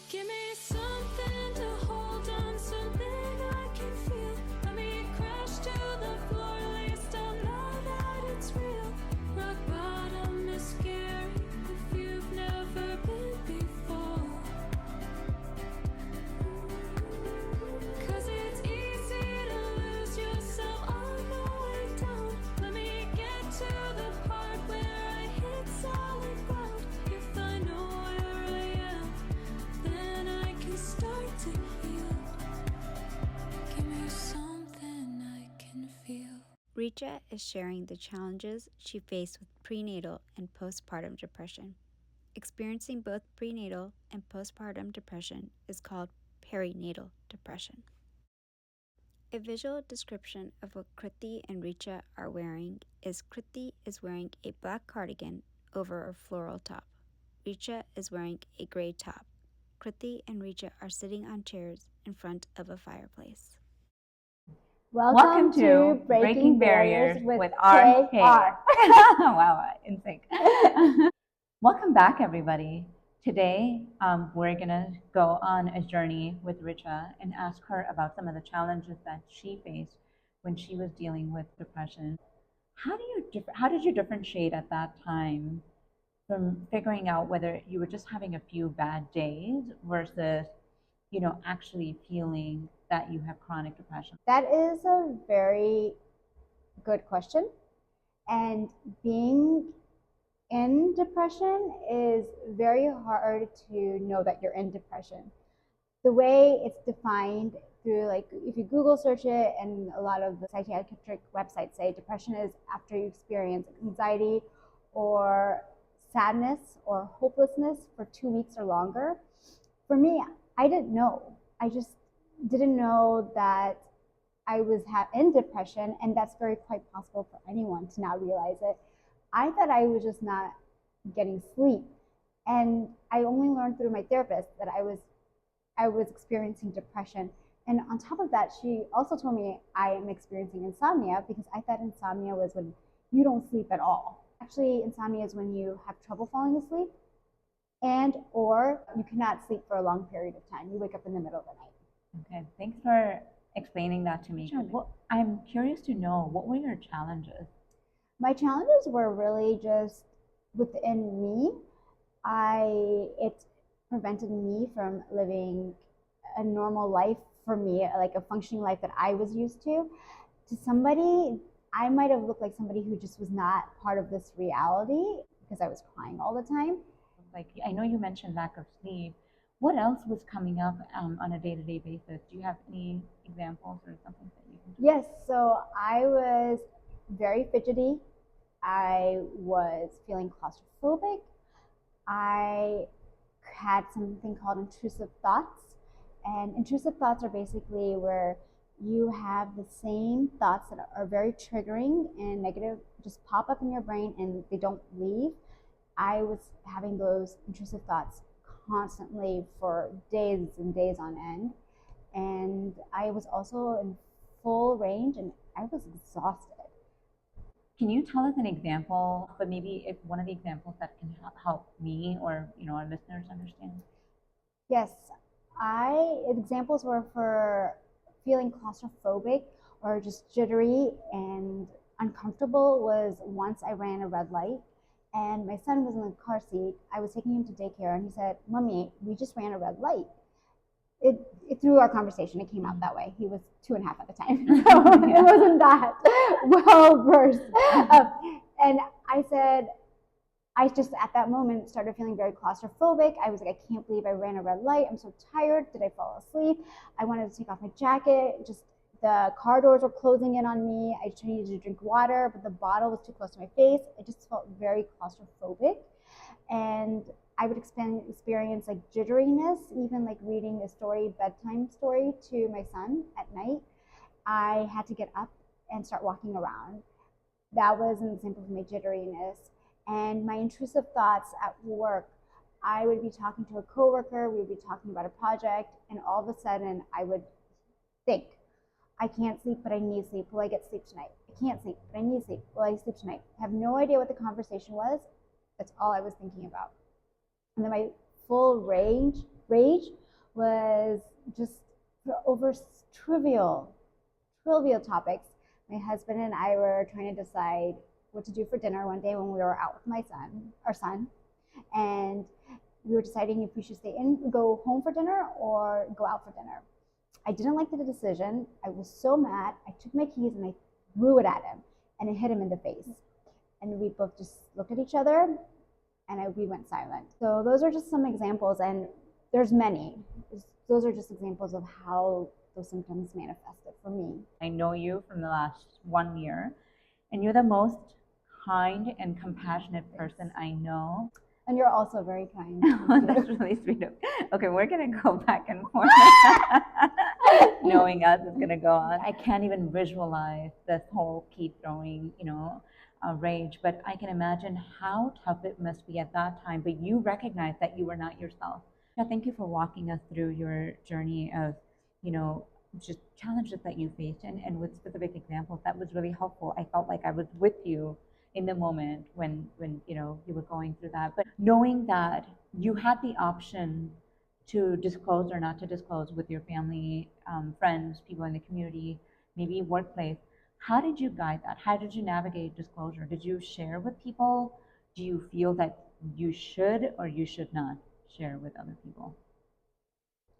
Give me something to hold on, something I can feel. Let me crash to the floor, at least I'll know that it's real. Rock bottom is scary if you've never been before. 'Cause it's easy to lose yourself on the way down. Let me get to the part where I hit solid ground. If I know where I am, then I can start to heal. Give me something I can feel. Richa is sharing the challenges she faced with prenatal and postpartum depression. Experiencing both prenatal and postpartum depression is called perinatal depression. A visual description of what Kriti and Richa are wearing is Kriti is wearing a black cardigan over a floral top. Richa is wearing a gray top. Kriti and Richa are sitting on chairs in front of a fireplace. Welcome to Breaking Barriers with RK. Wow, in sync. Welcome back, everybody. Today, we're going to go on a journey with Richa and ask her about some of the challenges that she faced when she was dealing with depression. How did you differentiate at that time from figuring out whether you were just having a few bad days versus, actually feeling that you have chronic depression? That is a very good question. And being in depression is very hard to know that you're in depression. The way it's defined through, like, if you Google search it, and a lot of the psychiatric websites say depression is after you experience anxiety or sadness or hopelessness for 2 weeks or longer. For me, I didn't know. I just didn't know that I was in depression, and that's very quite possible for anyone to not realize it. I thought I was just not getting sleep, and I only learned through my therapist that I was experiencing depression. And on top of that, she also told me I am experiencing insomnia, because I thought insomnia was when you don't sleep at all. Actually, insomnia is when you have trouble falling asleep, and or you cannot sleep for a long period of time. You wake up in the middle of the night. Okay, thanks for explaining that to me. I'm curious to know, what were your challenges? My challenges were really just within me. It prevented me from living a normal life for me, like a functioning life that I was used to. To somebody, I might have looked like somebody who just was not part of this reality, because I was crying all the time. Like, I know you mentioned lack of sleep. What else was coming up on a day-to-day basis? Do you have any examples or something that you can do? Yes, so I was very fidgety. I was feeling claustrophobic. I had something called intrusive thoughts. And intrusive thoughts are basically where you have the same thoughts that are very triggering and negative just pop up in your brain and they don't leave. I was having those intrusive thoughts constantly for days and days on end. And I was also in full range, and I was exhausted. Can you tell us an example, but maybe if one of the examples that can help me or our listeners understand? Yes, examples were for feeling claustrophobic or just jittery and uncomfortable. Was once I ran a red light, and my son was in the car seat. I was taking him to daycare, and he said, "Mommy, we just ran a red light." It through our conversation, it came out that way. He was 2.5 at the time, so it wasn't that well versed. And I said, I just at that moment started feeling very claustrophobic. I was like, I can't believe I ran a red light. I'm so tired. Did I fall asleep? I wanted to take off my jacket. Just the car doors were closing in on me. I just needed to drink water, but the bottle was too close to my face. I just felt very claustrophobic. And I would experience like jitteriness, even like reading a bedtime story to my son at night. I had to get up and start walking around. That was an example of my jitteriness. And my intrusive thoughts at work, I would be talking to a coworker, we would be talking about a project, and all of a sudden I would think, I can't sleep, but I need sleep. Will I get sleep tonight? I can't sleep, but I need sleep. Will I sleep tonight? I have no idea what the conversation was. That's all I was thinking about. And then my full rage was just over trivial topics. My husband and I were trying to decide what to do for dinner one day when we were out with our son, and we were deciding if we should go home for dinner or go out for dinner. I didn't like the decision. I was so mad. I took my keys and I threw it at him, and it hit him in the face. And we both just looked at each other, and we went silent. So those are just some examples, and there's many. Those are just examples of how those symptoms manifested for me. I know you from the last 1 year, and you're the most kind and compassionate person I know. And you're also very kind. That's really sweet. Okay, we're going to go back and forth. Knowing us is going to go on. I can't even visualize this whole keep throwing, rage, but I can imagine how tough it must be at that time. But you recognize that you were not yourself. Thank you for walking us through your journey of, just challenges that you faced and with specific examples. That was really helpful. I felt like I was with you in the moment when you were going through that. But knowing that you had the option to disclose or not to disclose with your family, friends, people in the community, maybe workplace, how did you guide that? How did you navigate disclosure? Did you share with people? Do you feel that you should or you should not share with other people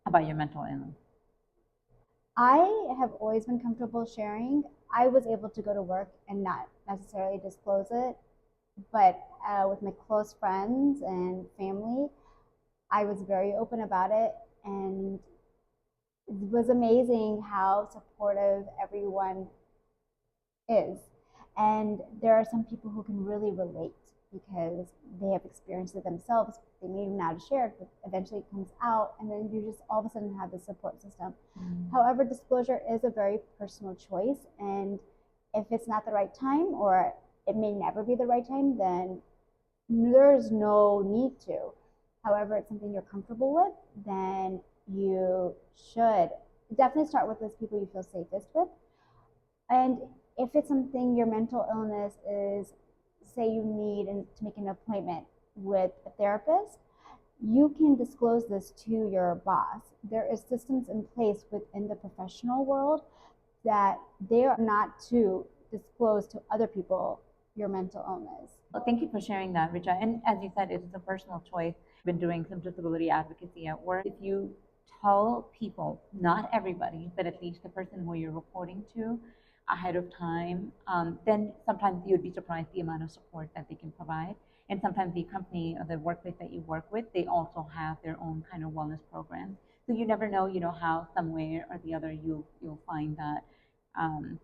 about your mental illness? I have always been comfortable sharing. I was able to go to work and not necessarily disclose it, but with my close friends and family, I was very open about it, and it was amazing how supportive everyone is. And there are some people who can really relate because they have experienced it themselves. They may not have shared, but eventually it comes out, and then you just all of a sudden have the support system. However, disclosure is a very personal choice, and if it's not the right time, or it may never be the right time, then there's no need to. However, it's something you're comfortable with, then you should definitely start with those people you feel safest with. And if it's something, your mental illness is, say you need to make an appointment with a therapist, you can disclose this to your boss. There is systems in place within the professional world that they are not to disclose to other people your mental illness. Well, thank you for sharing that, Richa. And as you said, it is a personal choice. I've been doing some disability advocacy at work. If you tell people, not everybody, but at least the person who you're reporting to ahead of time, then sometimes you'd be surprised the amount of support that they can provide. And sometimes the company or the workplace that you work with, they also have their own kind of wellness program. So you never know, how some way or the other you'll find that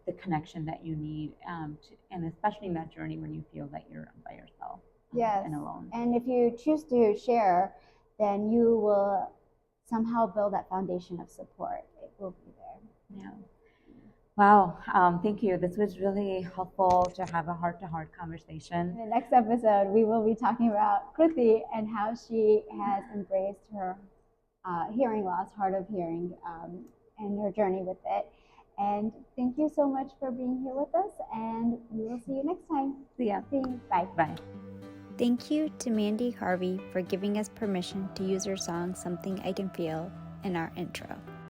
the connection that you need, and especially in that journey when you feel that you're by yourself and alone. And if you choose to share, then you will somehow build that foundation of support. It will be there. Yeah. Wow. Thank you. This was really helpful to have a heart-to-heart conversation. In the next episode, we will be talking about Kruti and how she has embraced her hearing loss, hard of hearing, and her journey with it. And thank you so much for being here with us, and we will see you next time. See ya. Bye. Bye. Thank you to Mandy Harvey for giving us permission to use her song Something I Can Feel in our intro.